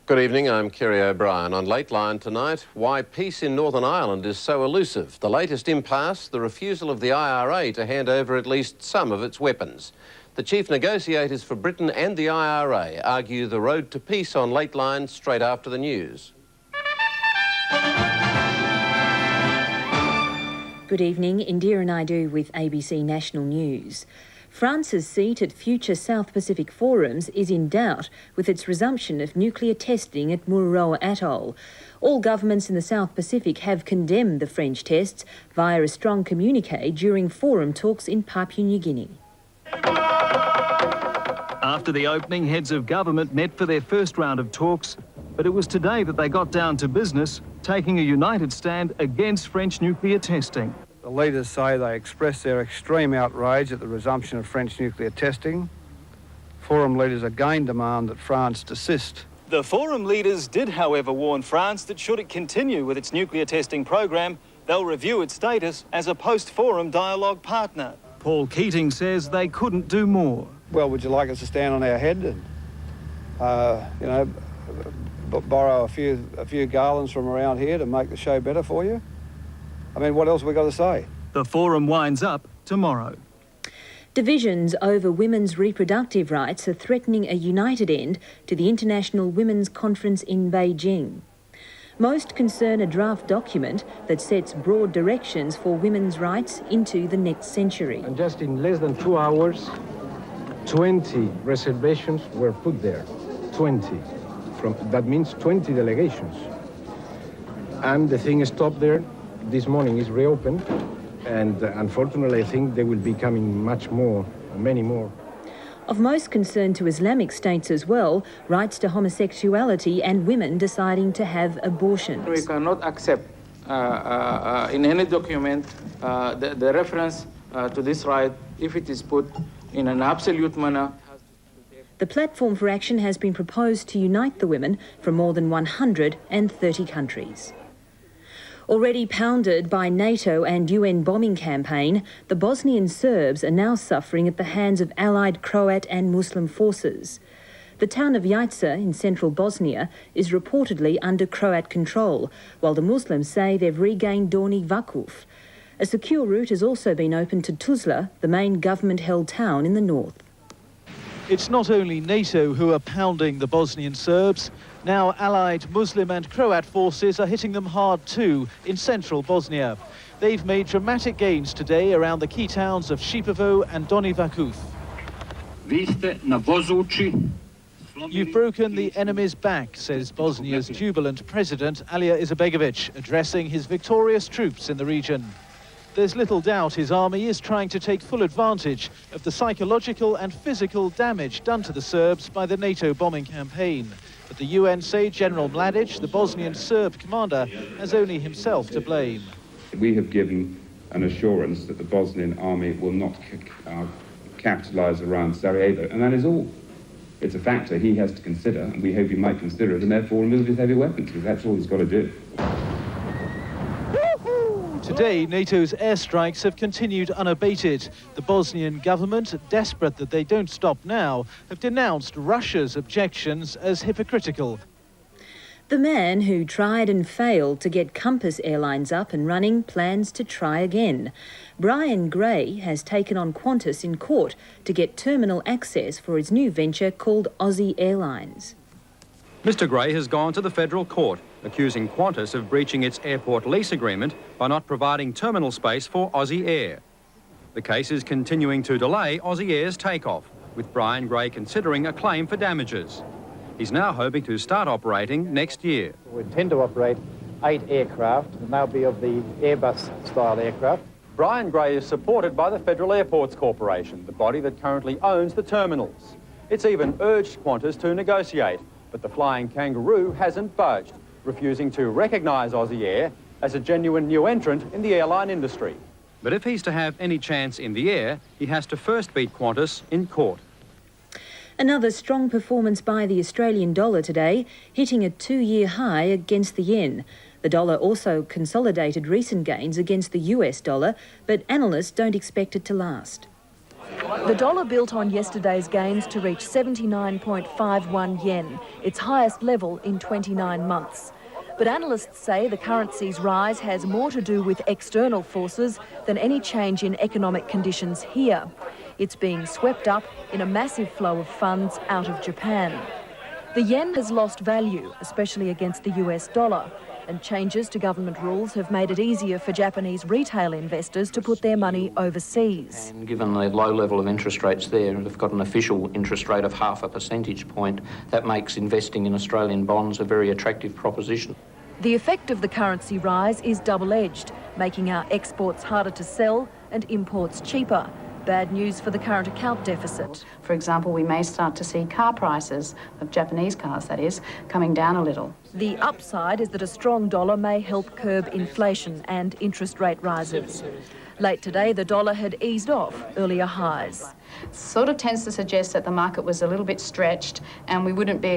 Good evening, I'm Kerry O'Brien. On Lateline tonight, why peace in Northern Ireland is so elusive. The latest impasse, the refusal of the IRA to hand over at least some of its weapons. The chief negotiators for Britain and the IRA argue the road to peace on Lateline straight after the news. Good evening, Indira Naidu with ABC National News. France's seat at future South Pacific forums is in doubt with its resumption of nuclear testing at Mururoa Atoll. All governments in the South Pacific have condemned the French tests via a strong communique during forum talks in Papua New Guinea. After the opening, heads of government met for their first round of talks, but it was today that they got down to business, taking a united stand against French nuclear testing. The leaders say they express their extreme outrage at the resumption of French nuclear testing. Forum leaders again demand that France desist. The forum leaders did, however, warn France that should it continue with its nuclear testing program, they'll review its status as a post-forum dialogue partner. Paul Keating says they couldn't do more. Well, would you like us to stand on our head and, borrow a few garlands from around here to make the show better for you? I mean, what else have we got to say? The forum winds up tomorrow. Divisions over women's reproductive rights are threatening a united end to the International Women's Conference in Beijing. Most concern a draft document that sets broad directions for women's rights into the next century. And just in less than 2 hours, 20 reservations were put there. 20. That means 20 delegations. And the thing stopped there. This morning is reopened, and unfortunately I think there will be coming much more, many more. Of most concern to Islamic states as well, rights to homosexuality and women deciding to have abortions. We cannot accept in any document the reference to this right if it is put in an absolute manner. The platform for action has been proposed to unite the women from more than 130 countries. Already pounded by NATO and UN bombing campaign, the Bosnian Serbs are now suffering at the hands of allied Croat and Muslim forces. The town of Jajce in central Bosnia is reportedly under Croat control, while the Muslims say they've regained Donji Vakuf. A secure route has also been opened to Tuzla, the main government-held town in the north. It's not only NATO who are pounding the Bosnian Serbs. Now allied Muslim and Croat forces are hitting them hard too in central Bosnia. They've made dramatic gains today around the key towns of Šipovo and Donji Vakuf. You've broken the enemy's back, says Bosnia's jubilant president Alija Izetbegović, addressing his victorious troops in the region. There's little doubt his army is trying to take full advantage of the psychological and physical damage done to the Serbs by the NATO bombing campaign. But the UN say General Mladic, the Bosnian Serb commander, has only himself to blame. We have given an assurance that the Bosnian army will not capitalise around Sarajevo, and that is all. It's a factor he has to consider, and we hope he might consider it, and therefore remove his heavy weapons, because that's all he's got to do. Today, NATO's airstrikes have continued unabated. The Bosnian government, desperate that they don't stop now, have denounced Russia's objections as hypocritical. The man who tried and failed to get Compass Airlines up and running plans to try again. Brian Gray has taken on Qantas in court to get terminal access for his new venture called Aussie Airlines. Mr Gray has gone to the federal court, accusing Qantas of breaching its airport lease agreement by not providing terminal space for Aussie Air. The case is continuing to delay Aussie Air's takeoff, with Brian Gray considering a claim for damages. He's now hoping to start operating next year. We intend to operate 8 aircraft, and they'll be of the Airbus-style aircraft. Brian Gray is supported by the Federal Airports Corporation, the body that currently owns the terminals. It's even urged Qantas to negotiate, but the flying kangaroo hasn't budged, refusing to recognise Aussie Air as a genuine new entrant in the airline industry. But if he's to have any chance in the air, he has to first beat Qantas in court. Another strong performance by the Australian dollar today, hitting a 2-year high against the yen. The dollar also consolidated recent gains against the US dollar, but analysts don't expect it to last. The dollar built on yesterday's gains to reach 79.51 yen, its highest level in 29 months. But analysts say the currency's rise has more to do with external forces than any change in economic conditions here. It's being swept up in a massive flow of funds out of Japan. The yen has lost value, especially against the US dollar, and changes to government rules have made it easier for Japanese retail investors to put their money overseas. And given the low level of interest rates there, they've got an official interest rate of 0.5 percentage point. That makes investing in Australian bonds a very attractive proposition. The effect of the currency rise is double-edged, making our exports harder to sell and imports cheaper. Bad news for the current account deficit. For example, we may start to see car prices, of Japanese cars that is, coming down a little. The upside is that a strong dollar may help curb inflation and interest rate rises. Late today, the dollar had eased off earlier highs. Sort of tends to suggest that the market was a little bit stretched and we wouldn't be